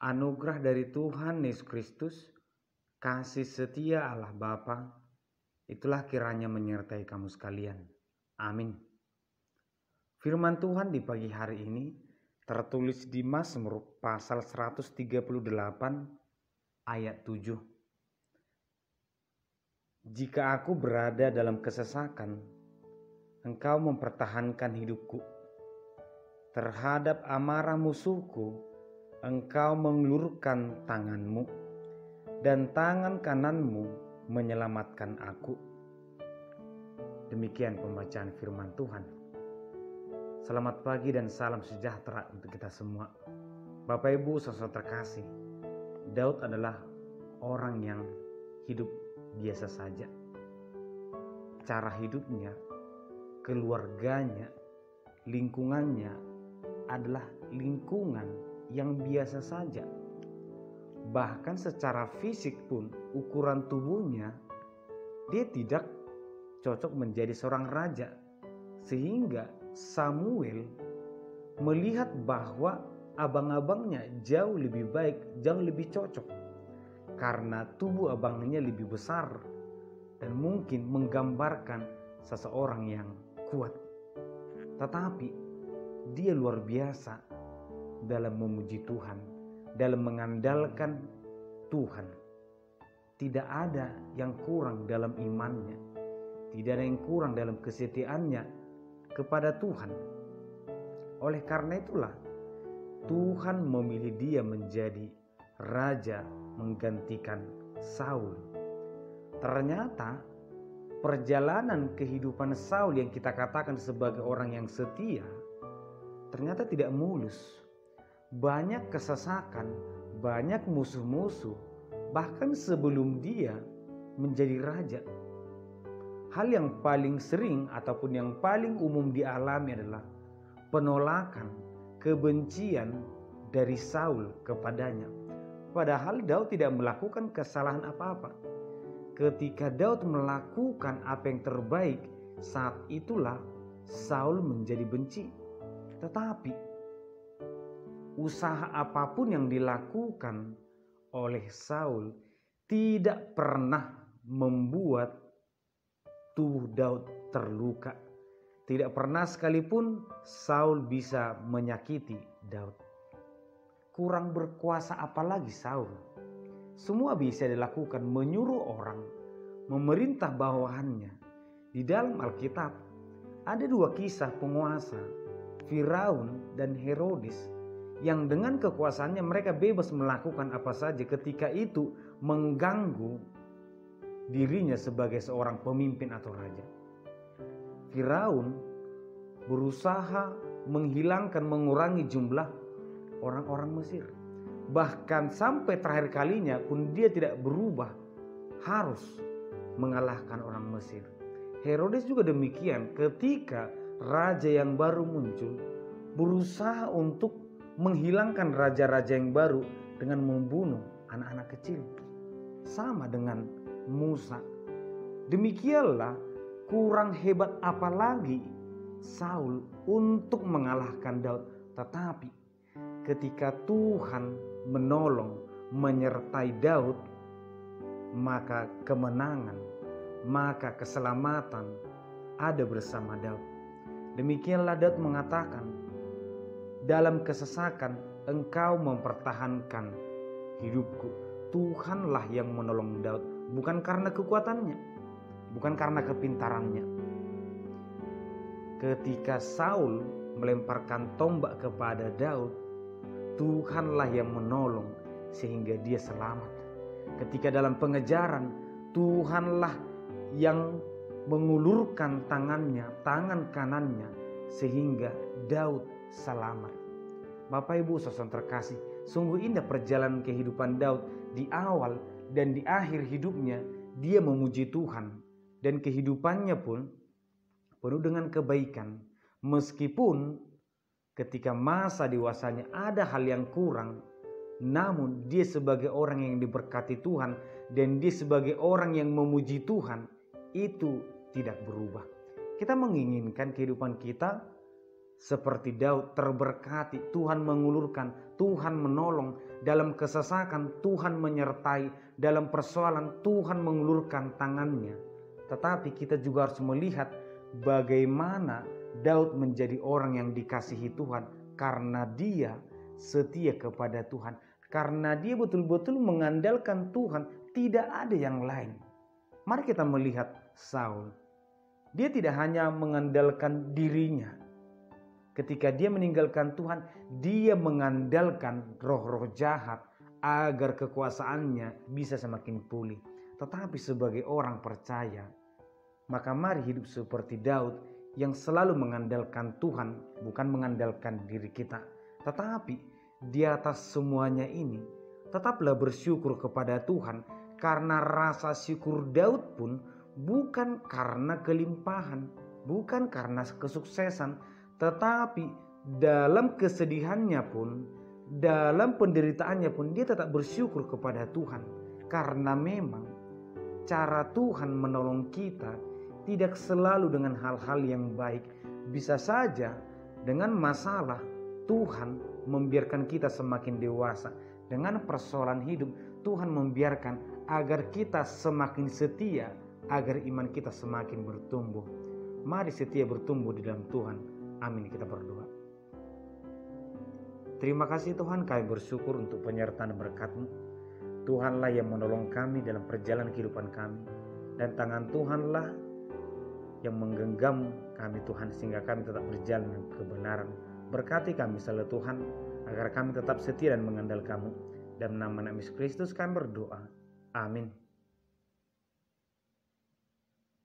Anugerah dari Tuhan Yesus Kristus, kasih setia Allah Bapa, itulah kiranya menyertai kamu sekalian. Amin. Firman Tuhan di pagi hari ini tertulis di Mazmur pasal 138 ayat 7. Jika aku berada dalam kesesakan, Engkau mempertahankan hidupku. Terhadap amarah musuhku, Engkau mengulurkan tanganmu, dan tangan kananmu menyelamatkan aku. Demikian pembacaan firman Tuhan. Selamat pagi dan salam sejahtera untuk kita semua. Bapak Ibu saudara terkasih, Daud adalah orang yang hidup biasa saja. Cara hidupnya, keluarganya, lingkungannya adalah lingkungan yang biasa saja. Bahkan secara fisik pun ukuran tubuhnya dia tidak cocok menjadi seorang raja. Sehingga Samuel melihat bahwa abang-abangnya jauh lebih baik, jauh lebih cocok. Karena tubuh abangnya lebih besar dan mungkin menggambarkan seseorang yang kuat. Tetapi dia luar biasa dalam memuji Tuhan, dalam mengandalkan Tuhan. Tidak ada yang kurang dalam imannya, tidak ada yang kurang dalam kesetiaannya kepada Tuhan. Oleh karena itulah Tuhan memilih dia menjadi raja menggantikan Saul. Ternyata perjalanan kehidupan Saul yang kita katakan sebagai orang yang setia ternyata tidak mulus. Banyak kesesakan, banyak musuh-musuh, bahkan sebelum dia menjadi raja. Hal yang paling sering ataupun yang paling umum dialami adalah penolakan, kebencian dari Saul kepadanya. Padahal Daud tidak melakukan kesalahan apa-apa. Ketika Daud melakukan apa yang terbaik, saat itulah Saul menjadi benci. Tetapi usaha apapun yang dilakukan oleh Saul tidak pernah membuat tubuh Daud terluka. Tidak pernah sekalipun Saul bisa menyakiti Daud. Kurang berkuasa apalagi Saul. Semua bisa dilakukan, menyuruh orang, memerintah bawahannya. Di dalam Alkitab ada dua kisah penguasa, Firaun dan Herodes, yang dengan kekuasaannya mereka bebas melakukan apa saja ketika itu mengganggu dirinya sebagai seorang pemimpin atau raja. Firaun berusaha menghilangkan, mengurangi jumlah orang-orang Mesir. Bahkan sampai terakhir kalinya pun dia tidak berubah, harus mengalahkan orang Mesir. Herodes juga demikian, ketika raja yang baru muncul berusaha untuk menghilangkan raja-raja yang baru dengan membunuh anak-anak kecil. Sama dengan Musa. Demikianlah kurang hebat apalagi Saul untuk mengalahkan Daud. Tetapi ketika Tuhan menolong, menyertai Daud, maka kemenangan, maka keselamatan ada bersama Daud. Demikianlah Daud mengatakan, dalam kesesakan Engkau mempertahankan hidupku. Tuhanlah yang menolong Daud, bukan karena kekuatannya, bukan karena kepintarannya. Ketika Saul melemparkan tombak kepada Daud, Tuhanlah yang menolong sehingga dia selamat. Ketika dalam pengejaran, Tuhanlah yang mengulurkan tangannya, tangan kanannya, sehingga Daud selamat. Bapak Ibu saudara terkasih, sungguh indah perjalanan kehidupan Daud. Di awal dan di akhir hidupnya dia memuji Tuhan, dan kehidupannya pun penuh dengan kebaikan. Meskipun ketika masa dewasanya ada hal yang kurang, namun dia sebagai orang yang diberkati Tuhan dan dia sebagai orang yang memuji Tuhan, itu tidak berubah. Kita menginginkan kehidupan kita seperti Daud terberkati, Tuhan mengulurkan, Tuhan menolong, dalam kesesakan Tuhan menyertai, dalam persoalan Tuhan mengulurkan tangannya. Tetapi kita juga harus melihat bagaimana Daud menjadi orang yang dikasihi Tuhan karena dia setia kepada Tuhan, karena dia betul-betul mengandalkan Tuhan, tidak ada yang lain. Mari kita melihat Saul. Dia tidak hanya mengandalkan dirinya. Ketika dia meninggalkan Tuhan, dia mengandalkan roh-roh jahat agar kekuasaannya bisa semakin pulih. Tetapi sebagai orang percaya, maka mari hidup seperti Daud yang selalu mengandalkan Tuhan, bukan mengandalkan diri kita. Tetapi di atas semuanya ini, tetaplah bersyukur kepada Tuhan, karena rasa syukur Daud pun bukan karena kelimpahan, bukan karena kesuksesan, tetapi dalam kesedihannya pun, dalam penderitaannya pun dia tetap bersyukur kepada Tuhan. Karena memang cara Tuhan menolong kita tidak selalu dengan hal-hal yang baik. Bisa saja dengan masalah Tuhan membiarkan kita semakin dewasa. Dengan persoalan hidup Tuhan membiarkan agar kita semakin setia, agar iman kita semakin bertumbuh. Mari setia bertumbuh di dalam Tuhan. Amin, kita berdoa. Terima kasih Tuhan, kami bersyukur untuk penyertaan berkat-Mu. Tuhanlah yang menolong kami dalam perjalanan kehidupan kami, dan tangan Tuhanlah yang menggenggam kami Tuhan, sehingga kami tetap berjalan dengan kebenaran. Berkati kami selalu Tuhan, agar kami tetap setia dan mengandalkan-Mu. Dalam nama Yesus Kristus kami berdoa. Amin.